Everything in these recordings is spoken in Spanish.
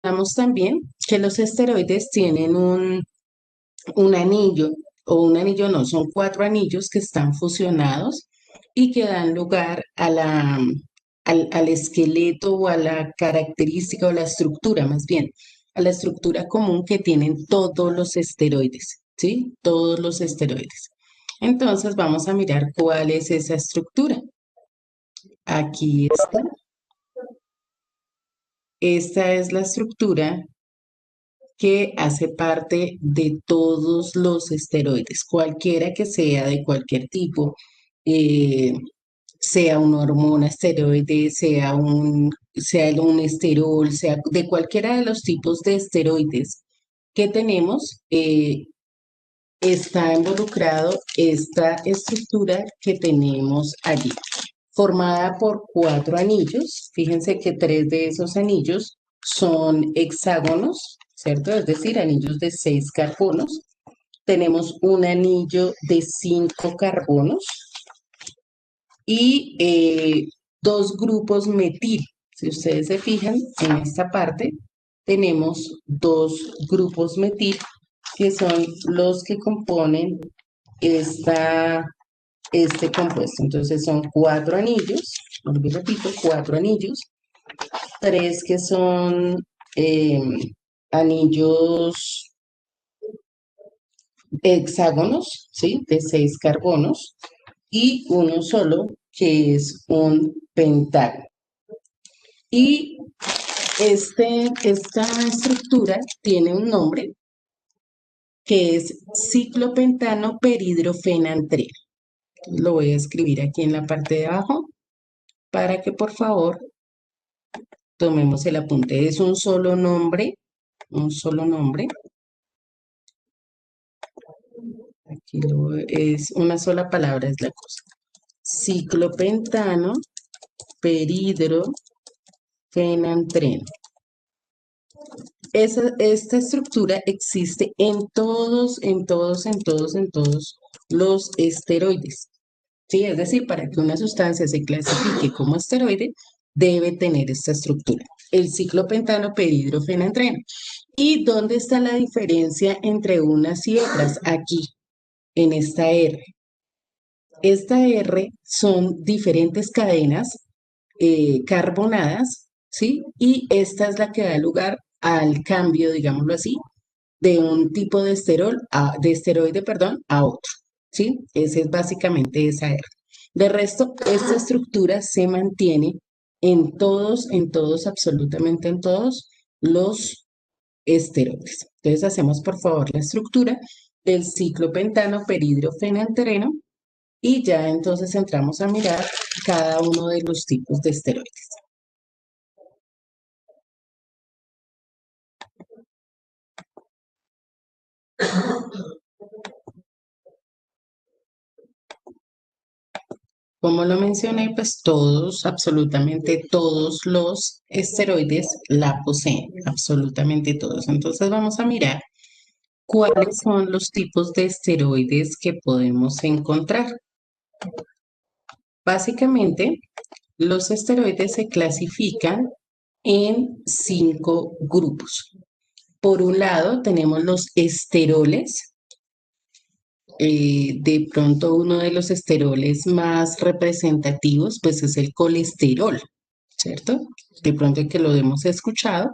Mencionamos también que los esteroides tienen un anillo, o un anillo no, son cuatro anillos que están fusionados y que dan lugar a al esqueleto o a la característica o la estructura, más bien, a la estructura común que tienen todos los esteroides, ¿sí? Todos los esteroides. Entonces vamos a mirar cuál es esa estructura. Aquí está. Esta es la estructura que hace parte de todos los esteroides, cualquiera que sea de cualquier tipo, eh, sea una hormona esteroide, sea un esterol, sea de cualquiera de los tipos de esteroides que tenemos, está involucrado esta estructura que tenemos allí, formada por cuatro anillos. Fíjense que tres de esos anillos son hexágonos, ¿cierto? Es decir, anillos de 6 carbonos. Tenemos un anillo de 5 carbonos y dos grupos metil. Si ustedes se fijan en esta parte, tenemos dos grupos metil que son los que componen esta, este compuesto. Entonces son cuatro anillos, vuelvo y repito, cuatro anillos, tres que son eh, anillos hexágonos, ¿sí? De 6 carbonos y uno solo que es un pentágono. Y esta estructura tiene un nombre que es ciclopentano peridrofenantreno. Lo voy a escribir aquí en la parte de abajo para que por favor tomemos el apunte. Es un solo nombre. Es una sola palabra, es la cosa. Ciclopentano peridrofenantreno. Esta estructura existe en todos los esteroides. ¿Sí? Es decir, para que una sustancia se clasifique como esteroide, debe tener esta estructura. El ciclopentano peridrofenantreno. ¿Y dónde está la diferencia entre unas y otras? Aquí, en esta R. Esta R son diferentes cadenas carbonadas, ¿sí? Y esta es la que da lugar al cambio, digámoslo así, de un tipo de de esteroide, perdón, a otro, ¿sí? Ese es básicamente esa R. De resto, esta estructura se mantiene en todos, absolutamente en todos los esteroides. Entonces hacemos por favor la estructura del ciclopentano peridrofenantreno y ya entonces entramos a mirar cada uno de los tipos de esteroides. Como lo mencioné, pues todos, absolutamente todos los esteroides la poseen, absolutamente todos. Entonces vamos a mirar cuáles son los tipos de esteroides que podemos encontrar. Básicamente, los esteroides se clasifican en 5 grupos. Por un lado, tenemos los esteroles. De pronto uno de los esteroles más representativos, pues es el colesterol, ¿cierto? De pronto que lo hemos escuchado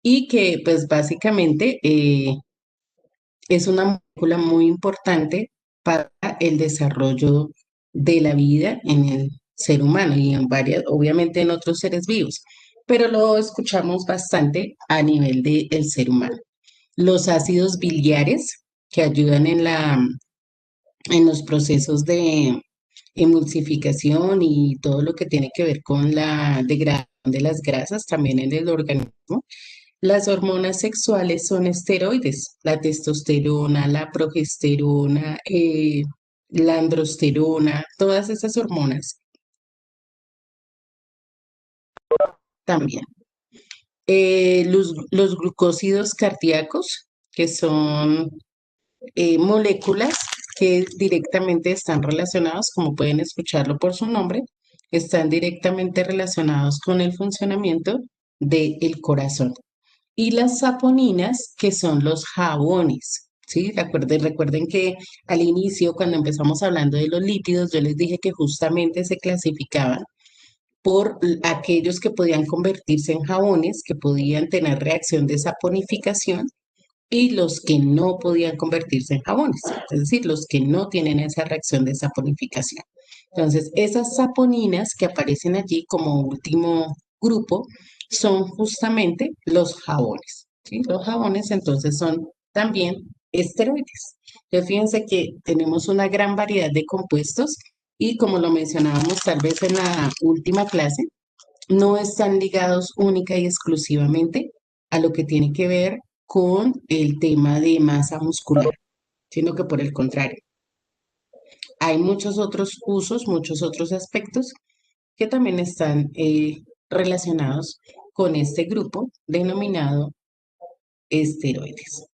y que pues básicamente es una molécula muy importante para el desarrollo de la vida en el ser humano y en varias, obviamente en otros seres vivos, pero lo escuchamos bastante a nivel del ser humano. Los ácidos biliares que ayudan en los procesos de emulsificación y todo lo que tiene que ver con la degradación de las grasas también en el organismo. Las hormonas sexuales son esteroides, la testosterona, la progesterona, la androsterona, todas esas hormonas también. Los glucósidos cardíacos, que son moléculas que directamente están relacionados, como pueden escucharlo por su nombre, están directamente relacionados con el funcionamiento del corazón. y las saponinas, que son los jabones. ¿Sí? Recuerden que al inicio, cuando empezamos hablando de los lípidos, yo les dije que justamente se clasificaban por aquellos que podían convertirse en jabones, que podían tener reacción de saponificación, y los que no podían convertirse en jabones, es decir, los que no tienen esa reacción de saponificación. Entonces, esas saponinas que aparecen allí como último grupo son justamente los jabones. ¿Sí? Los jabones entonces son también esteroides. Entonces, fíjense que tenemos una gran variedad de compuestos y como lo mencionábamos tal vez en la última clase, no están ligados única y exclusivamente a lo que tiene que ver con el tema de masa muscular, sino que por el contrario, hay muchos otros usos, muchos otros aspectos que también están relacionados con este grupo denominado esteroides.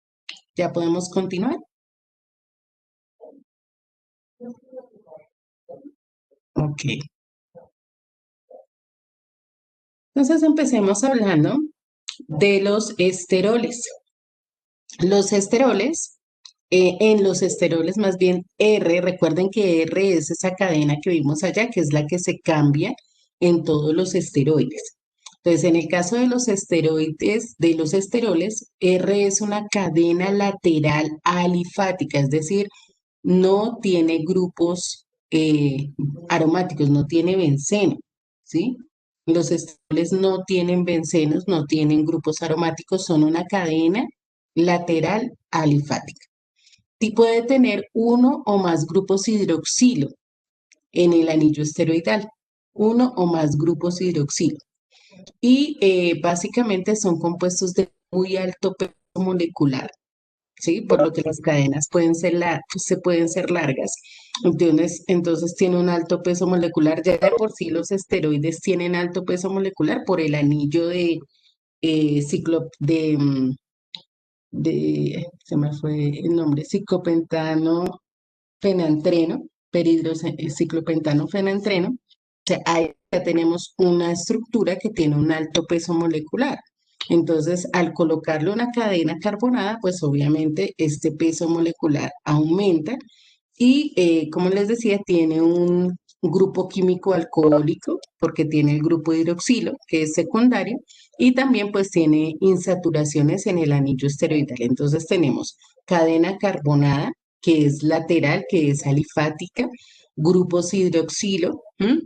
¿Ya podemos continuar? Ok. Entonces empecemos hablando de los esteroles. Los esteroles, en los esteroles más bien R, recuerden que R es esa cadena que vimos allá, que es la que se cambia en todos los esteroides. Entonces, en el caso de los esteroides, de los esteroles, R es una cadena lateral alifática, es decir, no tiene grupos aromáticos, no tiene benceno, ¿sí? Los esteroles no tienen bencenos, no tienen grupos aromáticos, son una cadena lateral alifática. Y puede tener uno o más grupos hidroxilo en el anillo esteroidal, uno o más grupos hidroxilo. Y básicamente son compuestos de muy alto peso molecular. ¿Sí? Por lo que las cadenas pueden ser, se pueden ser largas. Entonces tiene un alto peso molecular. Ya de por sí los esteroides tienen alto peso molecular por el anillo de ciclo se me fue el nombre, ciclopentano fenantreno, ciclopentano fenantreno. O sea, ahí ya tenemos una estructura que tiene un alto peso molecular. Entonces, al colocarle una cadena carbonada, pues obviamente este peso molecular aumenta y, como les decía, tiene un grupo químico alcohólico porque tiene el grupo hidroxilo, que es secundario, y también pues tiene insaturaciones en el anillo esteroidal. Entonces tenemos cadena carbonada, que es lateral, que es alifática, grupos hidroxilo, ¿m?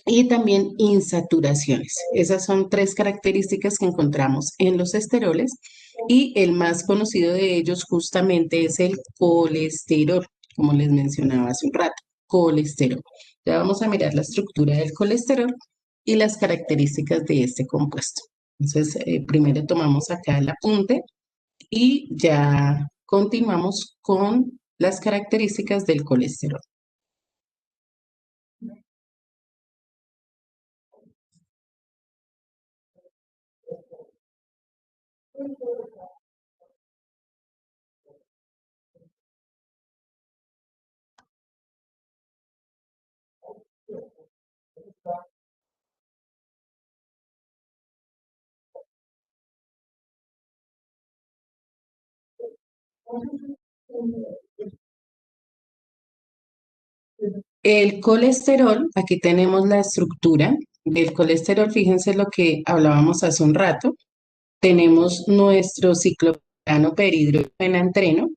Y también insaturaciones. Esas son tres características que encontramos en los esteroles y el más conocido de ellos justamente es el colesterol, como les mencionaba hace un rato, colesterol. Ya vamos a mirar la estructura del colesterol y las características de este compuesto. Entonces, primero tomamos acá el apunte y ya continuamos con las características del colesterol. El colesterol, aquí tenemos la estructura del colesterol, fíjense lo que hablábamos hace un rato. Tenemos nuestro ciclopentano perhidrogenantreno,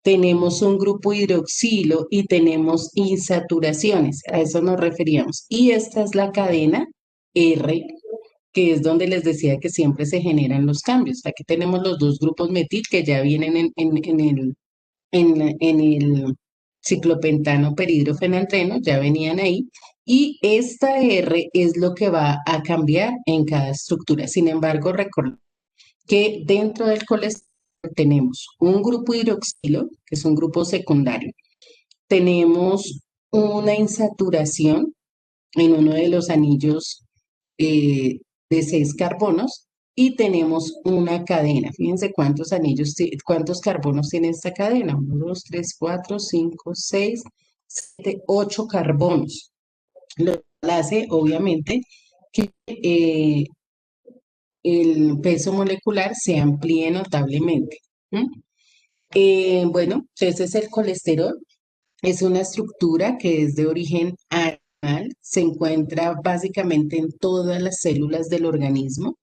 tenemos un grupo hidroxilo y tenemos insaturaciones, a eso nos referíamos. Y esta es la cadena R, que es donde les decía que siempre se generan los cambios. Aquí tenemos los dos grupos metil que ya vienen en el ciclopentano perhidrofenantreno, ya venían ahí, y esta R es lo que va a cambiar en cada estructura. Sin embargo, recordad que dentro del colesterol tenemos un grupo hidroxilo, que es un grupo secundario, tenemos una insaturación en uno de los anillos de 6 carbonos y tenemos una cadena. Fíjense cuántos anillos, cuántos carbonos tiene esta cadena. 1, 2, 3, 4, 5, 6, 7, 8 carbonos. Lo que hace, obviamente, que el peso molecular se amplíe notablemente. ¿M? Bueno, entonces el colesterol es una estructura que es de origen animal, se encuentra básicamente en todas las células del organismo,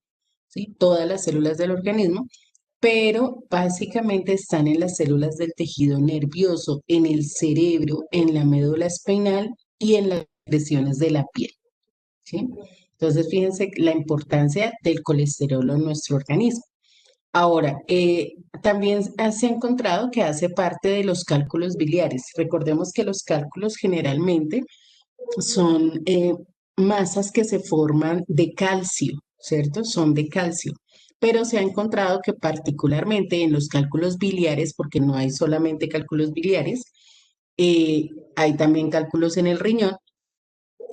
¿sí? Todas las células del organismo, pero básicamente están en las células del tejido nervioso, en el cerebro, en la médula espinal y en las secreciones de la piel, ¿sí? Entonces, fíjense la importancia del colesterol en nuestro organismo. Ahora, también se ha encontrado que hace parte de los cálculos biliares. Recordemos que los cálculos generalmente son masas que se forman de calcio, ¿cierto? Son de calcio. Pero se ha encontrado que particularmente en los cálculos biliares, porque no hay solamente cálculos biliares, eh, hay también cálculos en el riñón,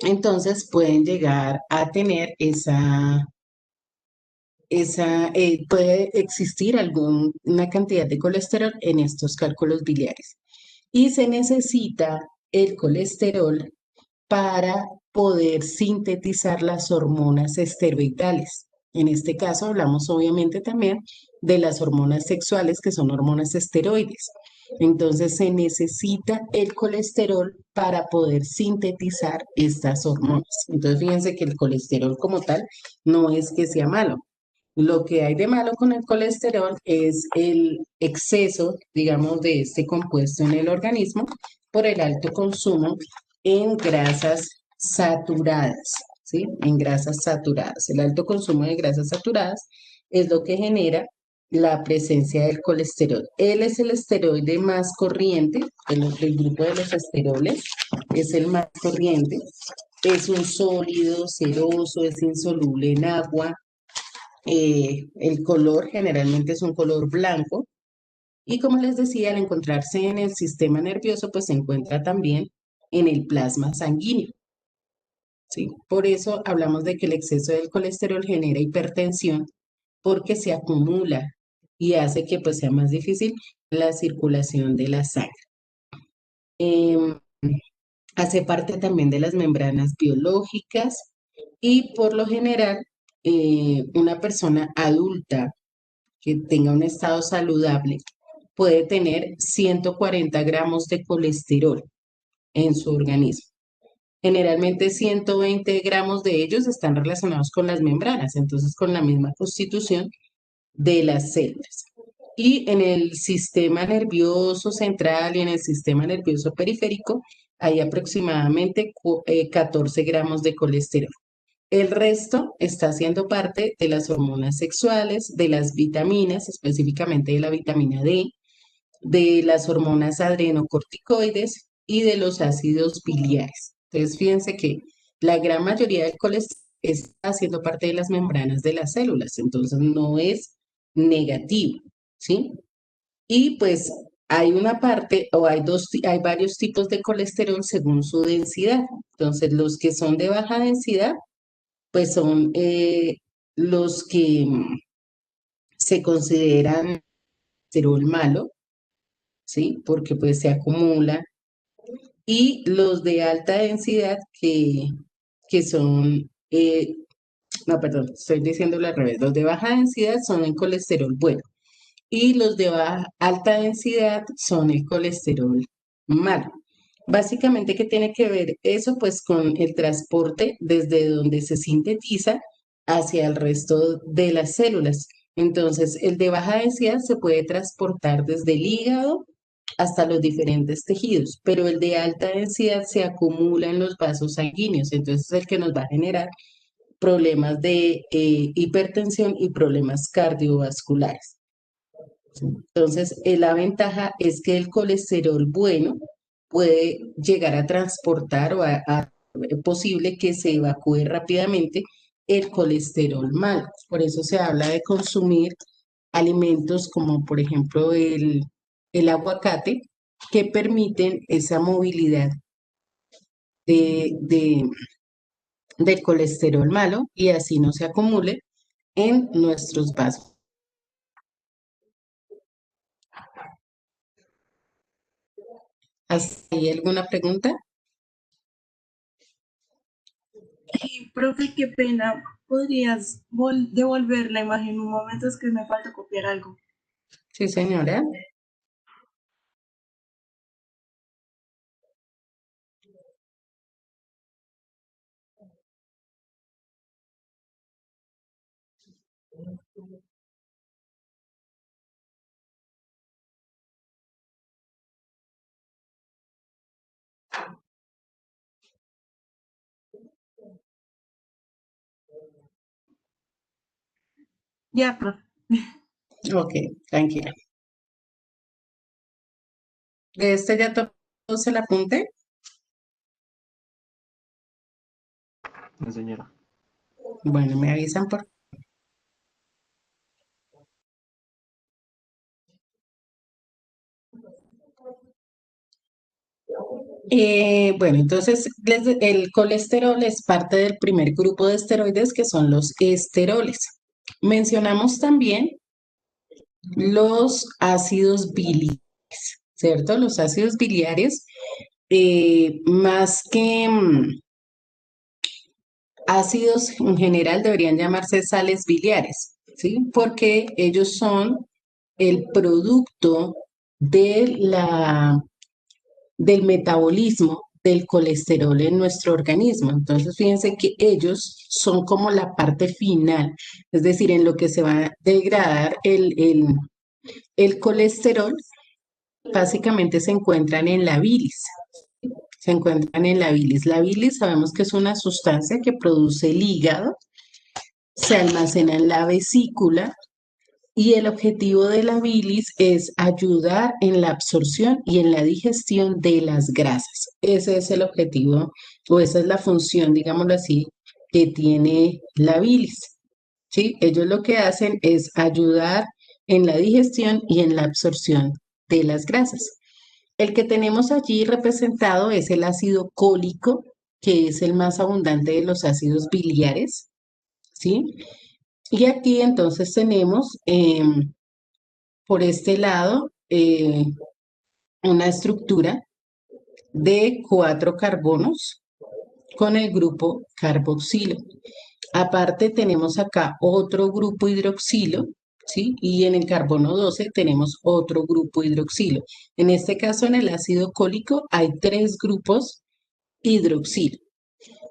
entonces pueden llegar a tener puede existir alguna cantidad de colesterol en estos cálculos biliares. Y se necesita el colesterol para poder sintetizar las hormonas esteroidales. En este caso hablamos obviamente también de las hormonas sexuales, que son hormonas esteroides. Entonces se necesita el colesterol para poder sintetizar estas hormonas. Entonces fíjense que el colesterol como tal no es que sea malo. Lo que hay de malo con el colesterol es el exceso, digamos, de este compuesto en el organismo por el alto consumo en grasas saturadas, ¿sí? En grasas saturadas. El alto consumo de grasas saturadas es lo que genera la presencia del colesterol. Él es el esteroide más corriente, del grupo de los esteroles, es el más corriente. Es un sólido, ceroso, es insoluble en agua. El color generalmente es un color blanco y como les decía, al encontrarse en el sistema nervioso, pues se encuentra también en el plasma sanguíneo, ¿sí? Por eso hablamos de que el exceso del colesterol genera hipertensión porque se acumula y hace que pues sea más difícil la circulación de la sangre. Em, Hace parte también de las membranas biológicas y por lo general una persona adulta que tenga un estado saludable puede tener 140 gramos de colesterol en su organismo. Generalmente 120 gramos de ellos están relacionados con las membranas, entonces con la misma constitución de las células. Y en el sistema nervioso central y en el sistema nervioso periférico hay aproximadamente 14 gramos de colesterol. El resto está haciendo parte de las hormonas sexuales, de las vitaminas, específicamente de la vitamina D, de las hormonas adrenocorticoides y de los ácidos biliares. Entonces, fíjense que la gran mayoría del colesterol está haciendo parte de las membranas de las células, entonces no es negativo, ¿sí? Y pues hay una parte o hay varios tipos de colesterol según su densidad. Entonces, los que son de baja densidad, pues son los que se consideran colesterol malo, ¿sí? Porque pues se acumula. Y los de alta densidad que son, no, perdón, estoy diciéndolo al revés. Los de baja densidad son el colesterol bueno y los de alta densidad son el colesterol malo. Básicamente, ¿qué tiene que ver eso? Pues con el transporte desde donde se sintetiza hacia el resto de las células. Entonces, el de baja densidad se puede transportar desde el hígado hasta los diferentes tejidos, pero el de alta densidad se acumula en los vasos sanguíneos, entonces es el que nos va a generar problemas de hipertensión y problemas cardiovasculares. Entonces, la ventaja es que el colesterol bueno puede llegar a transportar es posible que se evacúe rápidamente el colesterol malo. Por eso se habla de consumir alimentos como por ejemplo el aguacate que permiten esa movilidad de, de- del colesterol malo y así no se acumule en nuestros vasos. ¿Hay alguna pregunta? Y, profe, qué pena, ¿podrías devolver la imagen un momento? Es que me falta copiar algo. Sí, señora. Ya, profe. Ok, tranquila. ¿De este ya tomó el apunte? No, señora. Bueno, me avisan por... bueno, entonces el colesterol es parte del primer grupo de esteroides que son los esteroles. Mencionamos también los ácidos biliares, ¿cierto? Los ácidos biliares, más que ácidos en general, deberían llamarse sales biliares, ¿sí? Porque ellos son el producto de del metabolismo del colesterol en nuestro organismo. Entonces, fíjense que ellos son como la parte final, es decir, en lo que se va a degradar el colesterol, básicamente se encuentran en la bilis. Se encuentran en la bilis. La bilis sabemos que es una sustancia que produce el hígado, se almacena en la vesícula y el objetivo de la bilis es ayudar en la absorción y en la digestión de las grasas. Ese es el objetivo o esa es la función, digámoslo así, que tiene la bilis. ¿Sí? Ellos lo que hacen es ayudar en la digestión y en la absorción de las grasas. El que tenemos allí representado es el ácido cólico, que es el más abundante de los ácidos biliares, ¿sí? Y aquí entonces tenemos por este lado una estructura de 4 carbonos con el grupo carboxilo. Aparte tenemos acá otro grupo hidroxilo, ¿sí? Y en el carbono 12 tenemos otro grupo hidroxilo. En este caso, en el ácido cólico hay 3 grupos hidroxilo.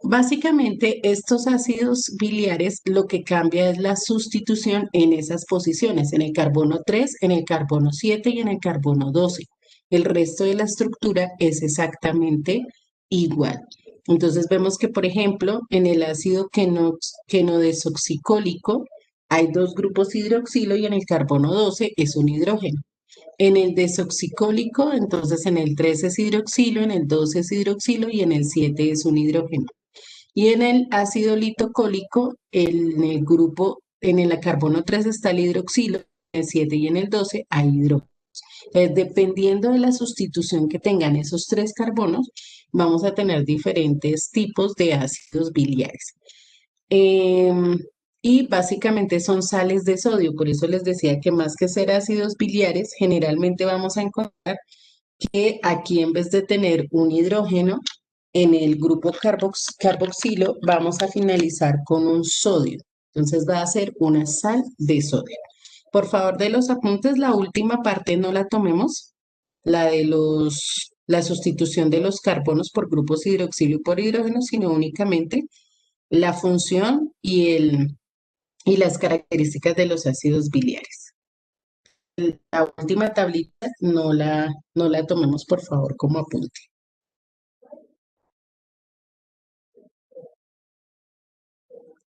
Básicamente, estos ácidos biliares lo que cambia es la sustitución en esas posiciones, en el carbono 3, en el carbono 7 y en el carbono 12. El resto de la estructura es exactamente igual. Entonces vemos que, por ejemplo, en el ácido quenodesoxicólico hay 2 grupos hidroxilo y en el carbono 12 es un hidrógeno. En el desoxicólico, entonces en el 3 es hidroxilo, en el 12 es hidroxilo y en el 7 es un hidrógeno. Y en el ácido litocólico, en el grupo, en el carbono 3 está el hidroxilo, en el 7 y en el 12 hay hidrógeno. Entonces, dependiendo de la sustitución que tengan esos 3 carbonos, vamos a tener diferentes tipos de ácidos biliares. Em, y básicamente son sales de sodio, por eso les decía que más que ser ácidos biliares, generalmente vamos a encontrar que aquí en vez de tener un hidrógeno, en el grupo carboxilo vamos a finalizar con un sodio. Entonces va a ser una sal de sodio. Por favor, de los apuntes, la última parte no la tomemos, la de la sustitución de los carbonos por grupos hidroxilo y por hidrógeno, sino únicamente la función y las características de los ácidos biliares. La última tablita no la tomemos, por favor, como apunte.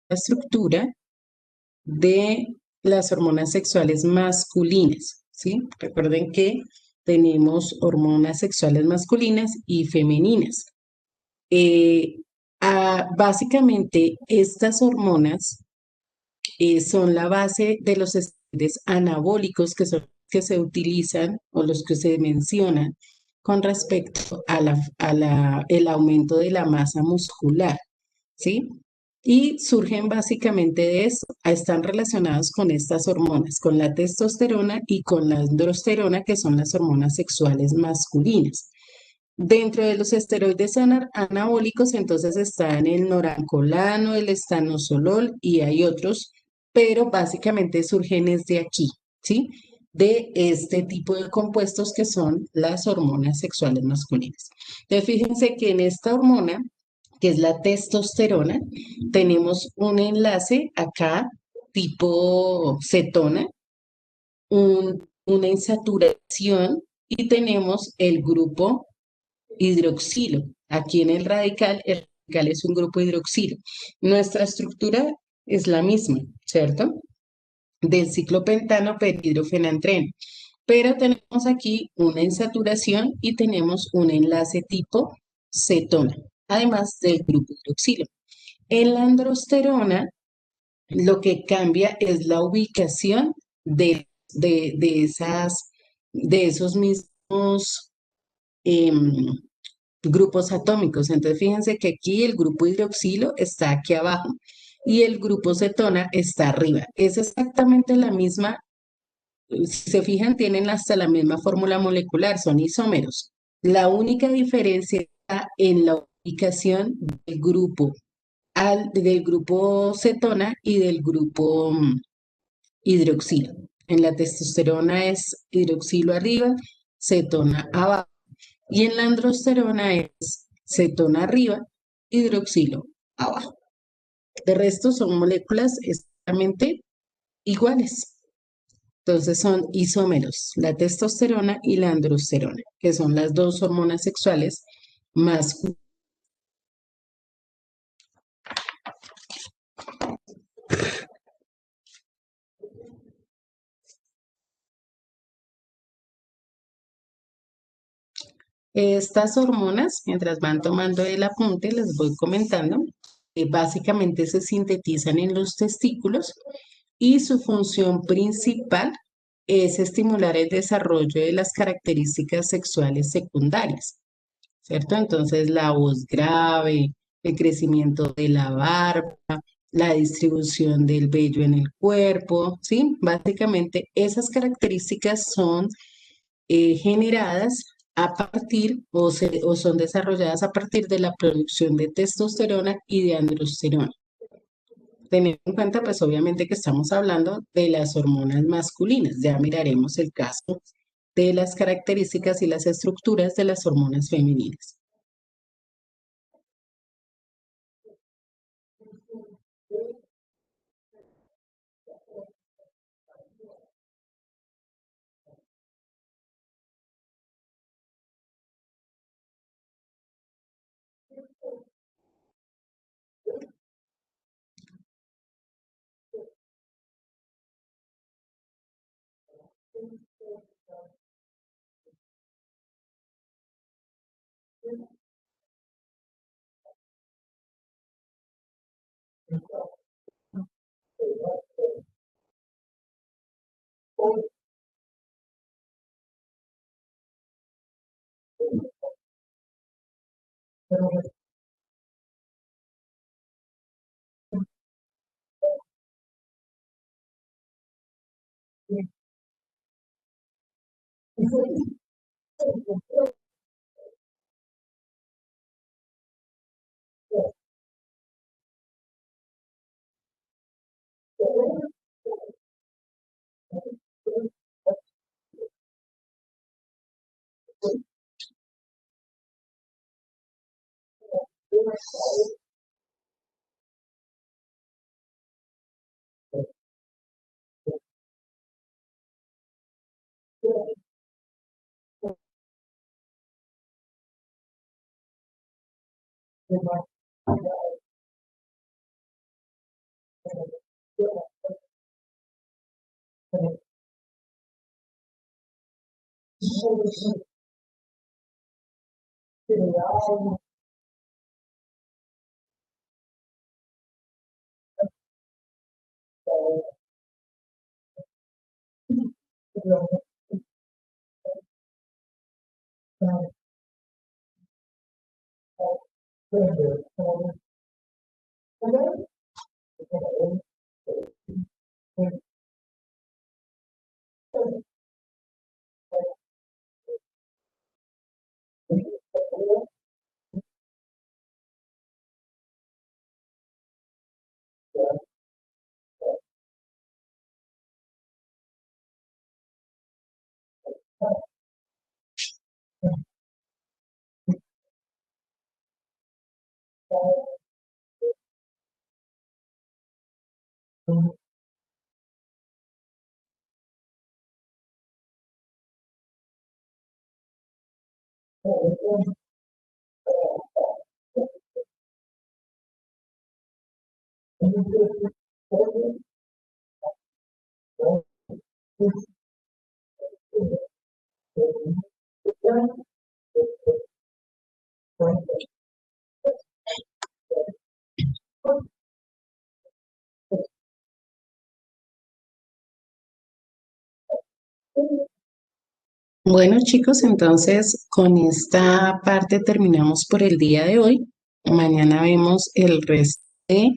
La estructura de las hormonas sexuales masculinas, ¿sí? Recuerden que tenemos hormonas sexuales masculinas y femeninas. Eh, básicamente, estas hormonas son la base de los esteroides anabólicos que son que se utilizan o los que se mencionan con respecto a el aumento de la masa muscular, ¿sí? Y surgen básicamente de esto, están relacionados con estas hormonas, con la testosterona y con la androsterona, que son las hormonas sexuales masculinas. Dentro de los esteroides anabólicos, entonces están el norancolano, el estanozolol y hay otros, pero básicamente surgen desde aquí, ¿sí? De este tipo de compuestos que son las hormonas sexuales masculinas. Entonces, fíjense que en esta hormona, que es la testosterona, tenemos un enlace acá tipo cetona, una insaturación y tenemos el grupo hidroxilo. Aquí en el radical es un grupo hidroxilo. Nuestra estructura es la misma, ¿cierto? Del ciclopentano perhidrofenantreno. Pero tenemos aquí una insaturación y tenemos un enlace tipo cetona, además del grupo hidroxilo. En la androsterona, lo que cambia es la ubicación de esos mismos em, grupos atómicos. Entonces, fíjense que aquí el grupo hidroxilo está aquí abajo y el grupo cetona está arriba. Es exactamente la misma, si se fijan, tienen hasta la misma fórmula molecular, son isómeros. La única diferencia está en la ubicación del grupo cetona y del grupo hidroxilo. En la testosterona es hidroxilo arriba, cetona abajo. Y en la androsterona es cetona arriba, hidroxilo abajo. De resto son moléculas exactamente iguales. Entonces son isómeros, la testosterona y la androsterona, que son las dos hormonas sexuales más. Estas hormonas, mientras van tomando el apunte, les voy comentando, básicamente se sintetizan en los testículos y su función principal es estimular el desarrollo de las características sexuales secundarias, ¿cierto? Entonces, la voz grave, el crecimiento de la barba, la distribución del vello en el cuerpo, ¿sí? Básicamente, esas características son generadas a partir o son desarrolladas a partir de la producción de testosterona y de androsterona. Teniendo en cuenta, pues obviamente que estamos hablando de las hormonas masculinas. Ya miraremos el caso de las características y las estructuras de las hormonas femeninas. Bueno, chicos, entonces con esta parte terminamos por el día de hoy. Mañana vemos el resto de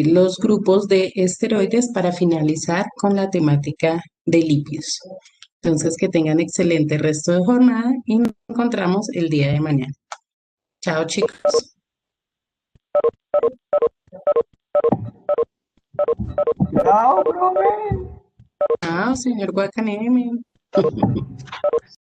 los grupos de esteroides para finalizar con la temática de lípidos. Entonces, que tengan excelente resto de jornada y nos encontramos el día de mañana. Chao, chicos. Chao, profe. Chao, señor Guacaneme.